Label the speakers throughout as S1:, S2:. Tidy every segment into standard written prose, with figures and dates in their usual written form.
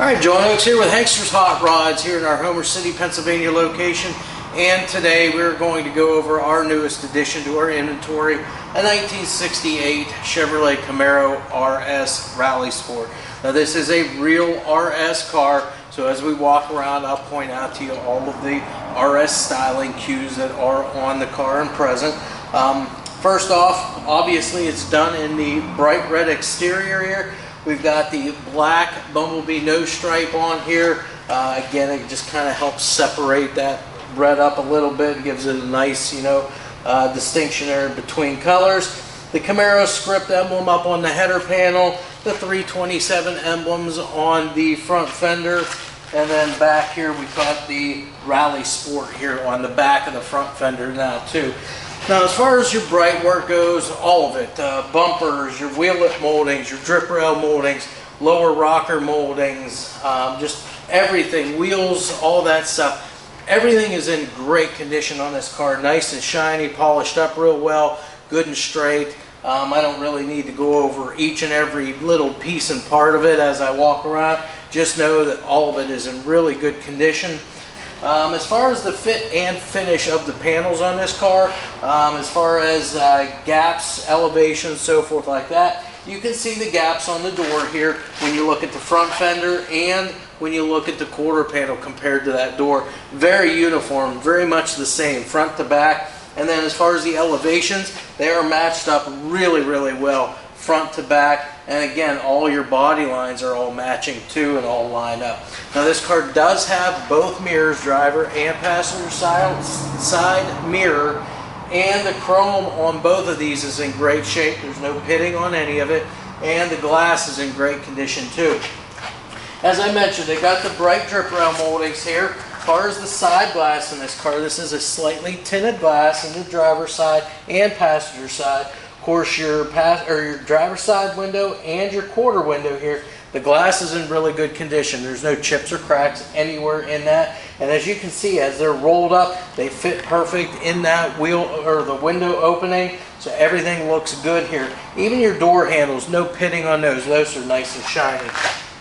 S1: Alright, John Oaks here with Hankster's Hot Rods here in our Homer City, Pennsylvania location. And today we're going to go over our newest addition to our inventory, a 1968 Chevrolet Camaro RS Rally Sport. Now this is a real RS car, so as we walk around I'll point out to you all of the RS styling cues that are on the car and present. First off, obviously it's done in the bright red exterior here. We've got the black bumblebee nose stripe on here. Again, it just kind of helps separate that red up a little bit. It gives it a nice, distinction there between colors. The Camaro script emblem up on the header panel. The 327 emblems on the front fender. And then back here we've got the Rally Sport here on the back of the front fender now too. Now as far as your bright work goes, all of it, bumpers, your wheelet moldings, your drip rail moldings, lower rocker moldings, just everything, wheels, all that stuff, everything is in great condition on this car, nice and shiny, polished up real well, good and straight. I don't really need to go over each and every little piece and part of it as I walk around. Just know that all of it is in really good condition. As far as the fit and finish of the panels on this car, as far as gaps, elevations, so forth like that, you can see the gaps on the door here when you look at the front fender and when you look at the quarter panel compared to that door. Very uniform, very much the same, front to back. And then as far as the elevations, they are matched up really, really well, front to back. And again, all your body lines are all matching too and all lined up. Now this car does have both mirrors, driver and passenger side mirror, and the chrome on both of these is in great shape. There's no pitting on any of it, and the glass is in great condition too. As I mentioned, they got the bright drip rail moldings here. As far as the side glass in this car, this is a slightly tinted glass in the driver's side and passenger side. Of course, your driver's side window and your quarter window here, the glass is in really good condition. There's no chips or cracks anywhere in that. And as you can see, as they're rolled up, they fit perfect in that wheel or the window opening. So everything looks good here. Even your door handles, no pitting on those. Those are nice and shiny.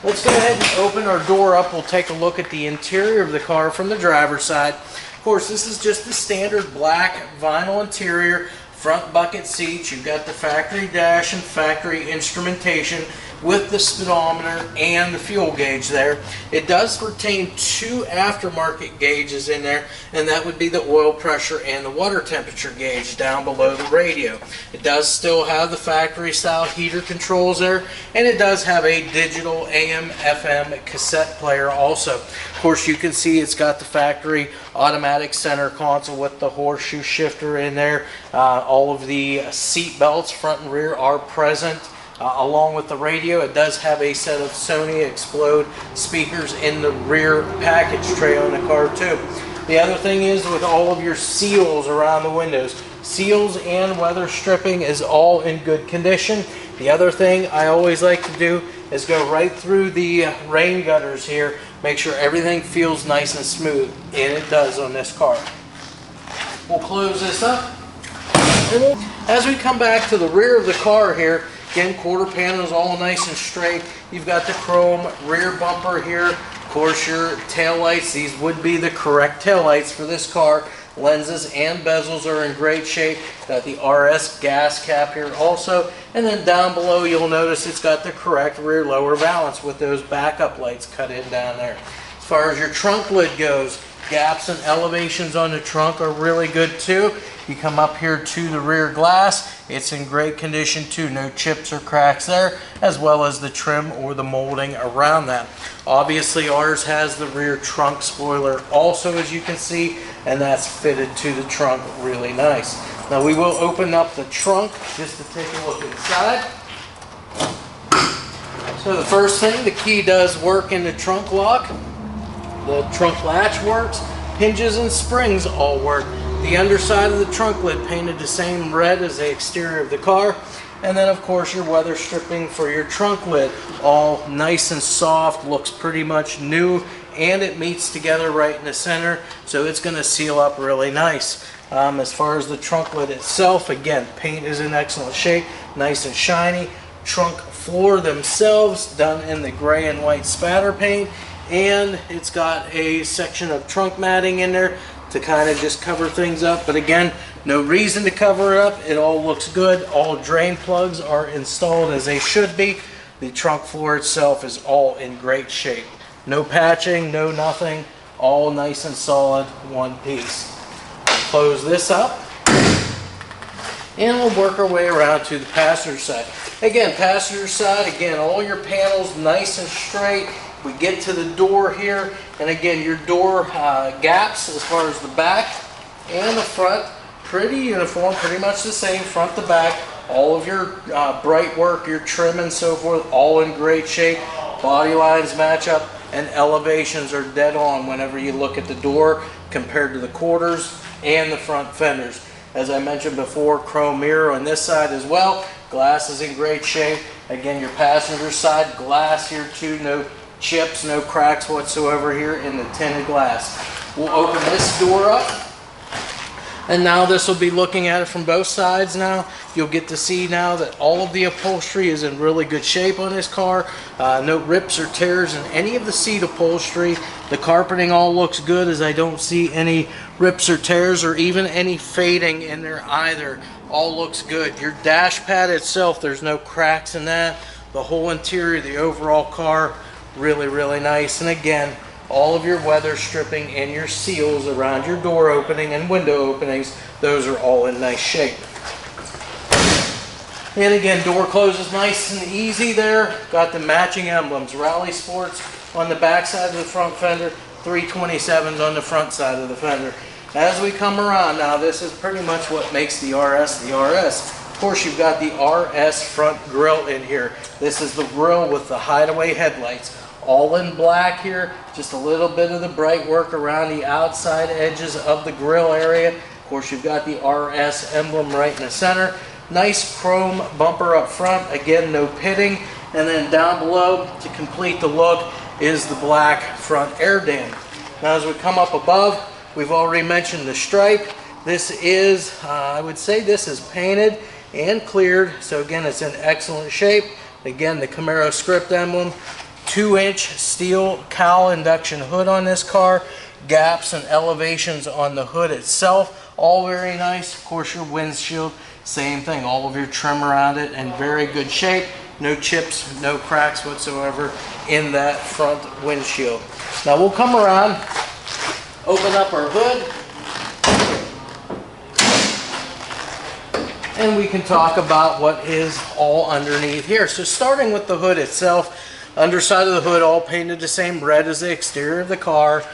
S1: Let's go ahead and open our door up. We'll take a look at the interior of the car from the driver's side. Of course, this is just the standard black vinyl interior. Front bucket seats, you've got the factory dash and factory instrumentation with the speedometer and the fuel gauge there. It does retain two aftermarket gauges in there, and that would be the oil pressure and the water temperature gauge down below the radio. It does still have the factory style heater controls there, and it does have a digital AM FM cassette player also. Of course, you can see it's got the factory automatic center console with the horseshoe shifter in there. All of the seat belts front and rear are present. Along with the radio, it does have a set of Sony Explode speakers in the rear package tray on the car too. The other thing is with all of your seals around the windows, seals and weather stripping is all in good condition. The other thing I always like to do is go right through the rain gutters here, make sure everything feels nice and smooth, and it does on this car. We'll close this up. As we come back to the rear of the car here, again, quarter panel is all nice and straight. You've got the chrome rear bumper here. Of course, your tail lights, these would be the correct tail lights for this car. Lenses and bezels are in great shape. Got the RS gas cap here also. And then down below, you'll notice it's got the correct rear lower valance with those backup lights cut in down there. As far as your trunk lid goes, gaps and elevations on the trunk are really good too. You come up here to the rear glass, it's in great condition too, no chips or cracks there, as well as the trim or the molding around that. Obviously ours has the rear trunk spoiler also, as you can see, and that's fitted to the trunk really nice. Now we will open up the trunk just to take a look inside. So the first thing, the key does work in the trunk lock. The trunk latch works, hinges and springs all work. The underside of the trunk lid painted the same red as the exterior of the car. And then of course your weather stripping for your trunk lid, all nice and soft, looks pretty much new, and it meets together right in the center, so it's going to seal up really nice. As far as the trunk lid itself, again, paint is in excellent shape, nice and shiny. Trunk floor themselves done in the gray and white spatter paint, and it's got a section of trunk matting in there to kind of just cover things up. But again, no reason to cover it up. It all looks good. All drain plugs are installed as they should be. The trunk floor itself is all in great shape. No patching, no nothing. All nice and solid, one piece. Close this up, and we'll work our way around to the passenger side. Again, passenger side, again, all your panels nice and straight. We get to the door here, and again, your door gaps as far as the back and the front, pretty uniform, pretty much the same front to back. All of your bright work, your trim and so forth, all in great shape. Body lines match up, and elevations are dead on whenever you look at the door compared to the quarters and the front fenders. As I mentioned before, chrome mirror on this side as well. Glass is in great shape. Again, your passenger side glass here too, no chips, no cracks whatsoever here in the tinted glass. We'll open this door up, and now this will be looking at it from both sides. Now you'll get to see now that all of the upholstery is in really good shape on this car. No rips or tears in any of the seat upholstery. The carpeting all looks good, as I don't see any rips or tears or even any fading in there either. All looks good. Your dash pad itself, there's no cracks in that. The whole interior, the overall car, really, really nice. And again, all of your weather stripping and your seals around your door opening and window openings, those are all in nice shape. And again, door closes nice and easy there. Got the matching emblems, Rally Sports on the back side of the front fender, 327s on the front side of the fender. As we come around now, this is pretty much what makes the RS the RS. Of course, you've got the RS front grille in here. This is the grille with the hideaway headlights. All in black here, just a little bit of the bright work around the outside edges of the grille area. Of course, you've got the RS emblem right in the center. Nice chrome bumper up front, again, no pitting. And then down below, to complete the look, is the black front air dam. Now as we come up above, we've already mentioned the stripe. This is, I would say this is painted and cleared. So again, it's in excellent shape. Again, the Camaro script emblem. 2-inch steel cowl induction hood on this car. Gaps and elevations on the hood itself, all very nice. Of course, your windshield, same thing. All of your trim around it in very good shape. No chips, no cracks whatsoever in that front windshield. Now we'll come around, open up our hood, and we can talk about what is all underneath here. So starting with the hood itself, underside of the hood all painted the same red as the exterior of the car.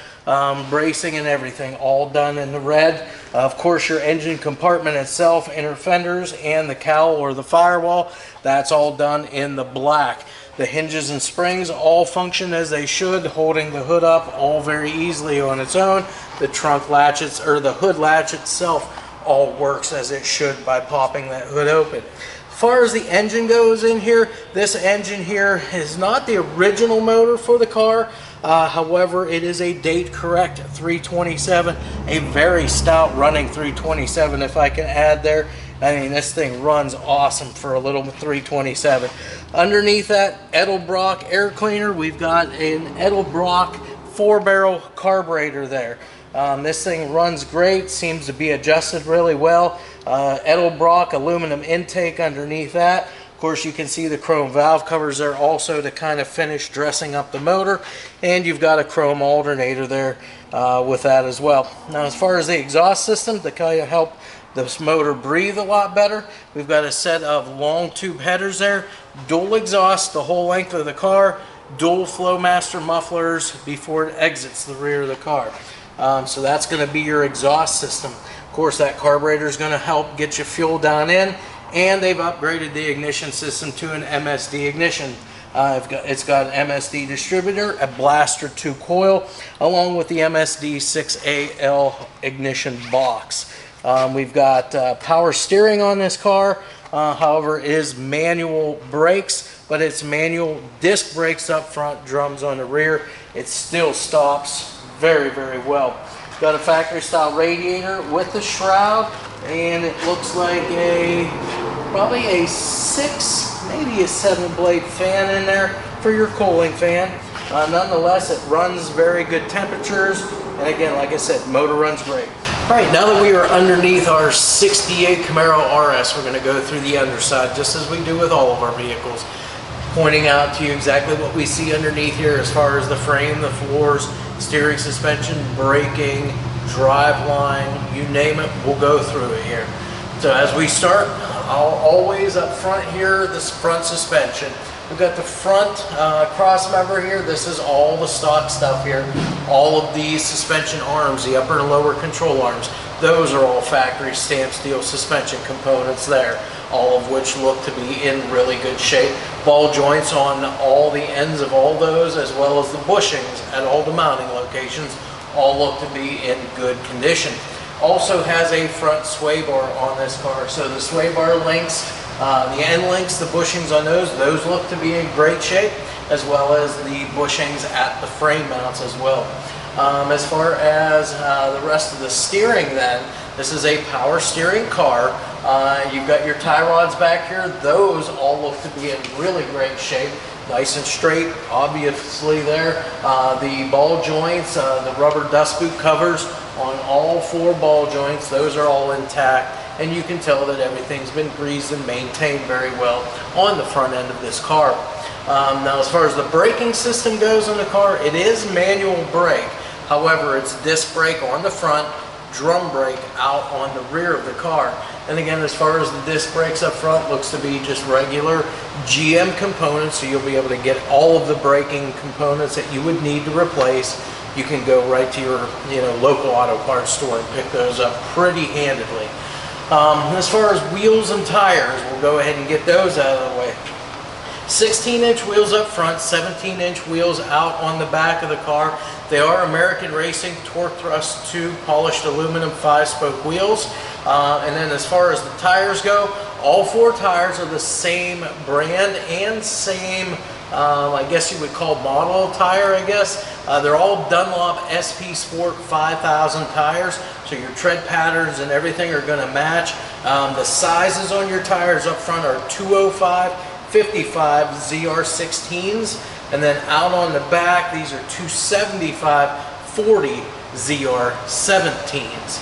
S1: Bracing and everything all done in the red. Of course, your engine compartment itself, inner fenders, and the cowl or the firewall, that's all done in the black. The hinges and springs all function as they should, holding the hood up all very easily on its own. The trunk latches, or the hood latch itself, all works as it should by popping that hood open. As far as the engine goes in here, this engine here is not the original motor for the car. However, it is a date correct 327, a very stout running 327 if I can add there. I mean, this thing runs awesome for a little 327. Underneath that Edelbrock air cleaner, we've got an Edelbrock 4-barrel carburetor there. This thing runs great, seems to be adjusted really well. Edelbrock aluminum intake underneath that. Of course, you can see the chrome valve covers there also to kind of finish dressing up the motor. And you've got a chrome alternator there with that as well. Now, as far as the exhaust system, to kind of help this motor breathe a lot better, we've got a set of long tube headers there. Dual exhaust the whole length of the car. Dual Flowmaster mufflers before it exits the rear of the car. So that's going to be your exhaust system. Of course, that carburetor is going to help get your fuel down in. And they've upgraded the ignition system to an MSD ignition. It's got an MSD distributor, a blaster 2 coil, along with the MSD 6AL ignition box. We've got power steering on this car. However, it is manual brakes, but it's manual disc brakes up front, drums on the rear. It still stops very, very well. Got a factory style radiator with the shroud, and it looks like probably a 6, maybe a 7-blade fan in there for your cooling fan. Nonetheless, it runs very good temperatures, and again, like I said, motor runs great. All right, now that we are underneath our 68 Camaro RS, we're going to go through the underside just as we do with all of our vehicles, pointing out to you exactly what we see underneath here as far as the frame, the floors, steering, suspension, braking, driveline, you name it, we'll go through it here. So as we start, I'll always up front here, this front suspension. We've got the front cross member here. This is all the stock stuff here. All of these suspension arms, the upper and lower control arms, those are all factory stamped steel suspension components there, all of which look to be in really good shape. Ball joints on all the ends of all those, as well as the bushings at all the mounting locations, all look to be in good condition. Also has a front sway bar on this car. So the sway bar links, the end links, the bushings on those look to be in great shape, as well as the bushings at the frame mounts as well. As far as the rest of the steering then, this is a power steering car. You've got your tie rods back here. Those all look to be in really great shape. Nice and straight, obviously there. The ball joints, the rubber dust boot covers on all 4 ball joints, those are all intact. And you can tell that everything's been greased and maintained very well on the front end of this car. Now as far as the braking system goes in the car, it is manual brake. However, it's disc brake on the front, drum brake out on the rear of the car. And again, as far as the disc brakes up front, looks to be just regular GM components, so you'll be able to get all of the braking components that you would need to replace. You can go right to your local auto parts store and pick those up pretty handedly. As far as wheels and tires, we'll go ahead and get those out of the way. 16-inch wheels up front, 17-inch wheels out on the back of the car. They are American Racing Torq Thrust 2 polished aluminum 5-spoke wheels. And then as far as the tires go, all 4 tires are the same brand and same, I guess you would call model tire, I guess. They're all Dunlop SP Sport 5000 tires, so your tread patterns and everything are going to match. The sizes on your tires up front are 205, 55 ZR16s, and then out on the back, these are 275, 40 ZR17s.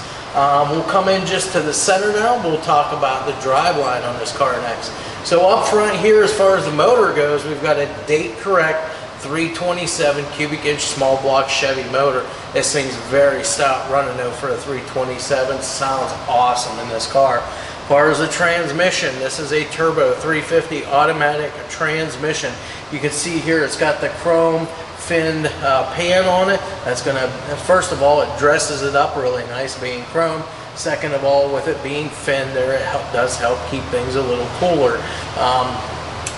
S1: We'll come in just to the center now. We'll talk about the driveline on this car next. So up front here, as far as the motor goes, we've got a date correct 327 cubic inch small block Chevy motor. This thing's very stout running though for a 327. Sounds awesome in this car. As far as the transmission, this is a turbo 350 automatic transmission. You can see here it's got the chrome finned pan on it. That's going to, first of all, it dresses it up really nice being chrome. Second of all, with it being finned there, it does help keep things a little cooler.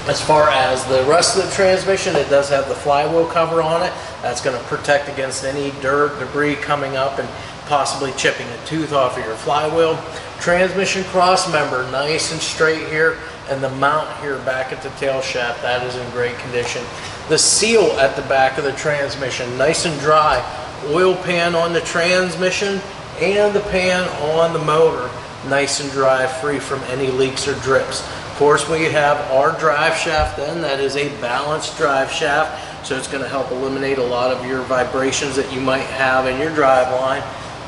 S1: As far as the rest of the transmission, it does have the flywheel cover on it. That's going to protect against any dirt, debris coming up and possibly chipping a tooth off of your flywheel. Transmission cross member, nice and straight here, and the mount here back at the tail shaft, that is in great condition. The seal at the back of the transmission, nice and dry. Oil pan on the transmission and the pan on the motor, nice and dry, free from any leaks or drips. Of course, we have our drive shaft then, that is a balanced drive shaft, so it's going to help eliminate a lot of your vibrations that you might have in your drive line.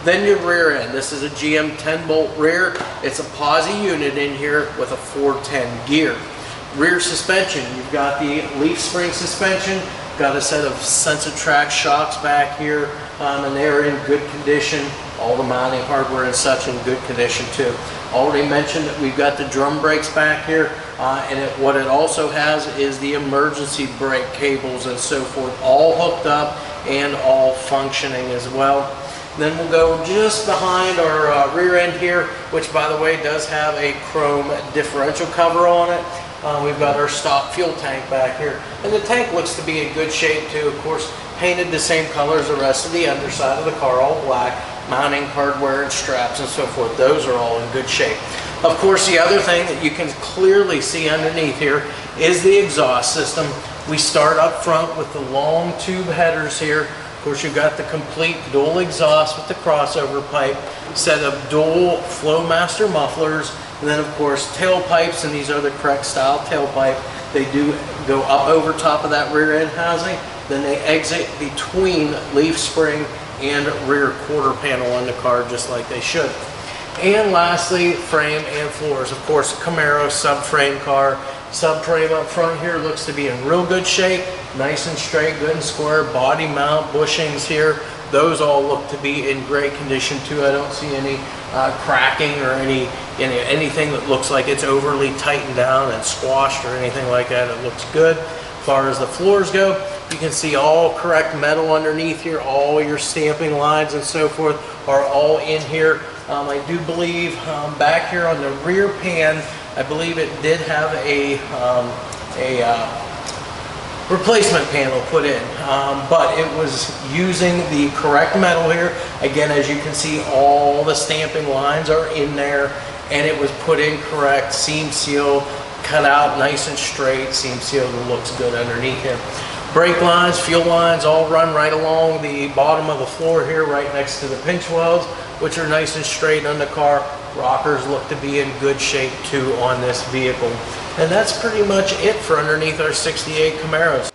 S1: Then your rear end, this is a GM 10-bolt rear. It's a POSI unit in here with a 410 gear. Rear suspension, you've got the leaf spring suspension, got a set of Sensitrack shocks back here, and they're in good condition. All the mounting hardware and such in good condition too. Already mentioned that we've got the drum brakes back here, and what it also has is the emergency brake cables and so forth, all hooked up and all functioning as well. Then we'll go just behind our rear end here, which by the way does have a chrome differential cover on it. We've got our stock fuel tank back here, and the tank looks to be in good shape too. Of course, painted the same color as the rest of the underside of the car, all black. Mounting hardware and straps and so forth, those are all in good shape. Of course, the other thing that you can clearly see underneath here is the exhaust system. We start up front with the long tube headers here. Of course, you've got the complete dual exhaust with the crossover pipe, set of dual Flowmaster mufflers, and then of course tailpipes, and these are the correct style tailpipe. They do go up over top of that rear end housing, then they exit between leaf spring and rear quarter panel on the car, just like they should. And lastly, frame and floors. Of course, Camaro subframe car. Subframe up front here looks to be in real good shape, nice and straight, good and square. Body mount bushings here, those all look to be in great condition too. I don't see any cracking or anything that looks like it's overly tightened down and squashed or anything like that. It looks good. As far as the floors go, you can see all correct metal underneath here. All your stamping lines and so forth are all in here. I do believe back here on the rear pan, I believe it did have a replacement panel put in, but it was using the correct metal here. Again, as you can see, all the stamping lines are in there, and it was put in correct, seam seal, cut out nice and straight, seam sealed, and looks good underneath here. Brake lines, fuel lines all run right along the bottom of the floor here, right next to the pinch welds, which are nice and straight on the car. Rockers look to be in good shape too on this vehicle. And that's pretty much it for underneath our 68 Camaros.